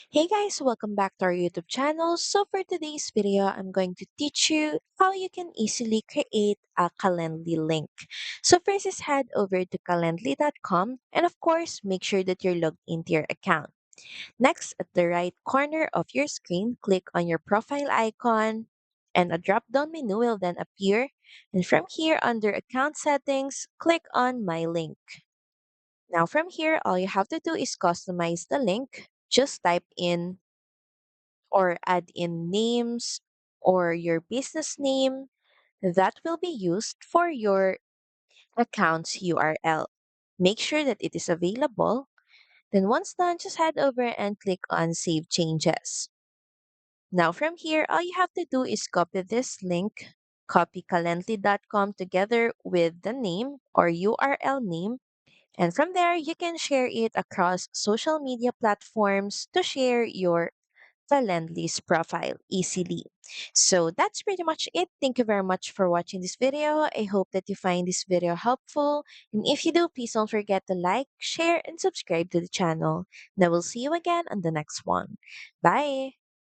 Hey guys, welcome back to our YouTube channel. So for today's video, I'm going to teach you how you can easily create a Calendly link. So first is head over to calendly.com and of course, make sure that you're logged into your account. Next, at the right corner of your screen, click on your profile icon and a drop-down menu will then appear. And from here, under account settings, click on my link. Now from here, all you have to do is customize the link. Just type in or add in names or your business name that will be used for your account's URL. Make sure that it is available. Then once done, just head over and click on Save Changes. Now from here, all you have to do is copy this link, copy calendly.com together with the name or URL name, and from there, you can share it across social media platforms to share your Calendly's profile easily. So that's pretty much it. Thank you very much for watching this video. I hope that you find this video helpful. And if you do, please don't forget to like, share, and subscribe to the channel. And I will see you again on the next one. Bye!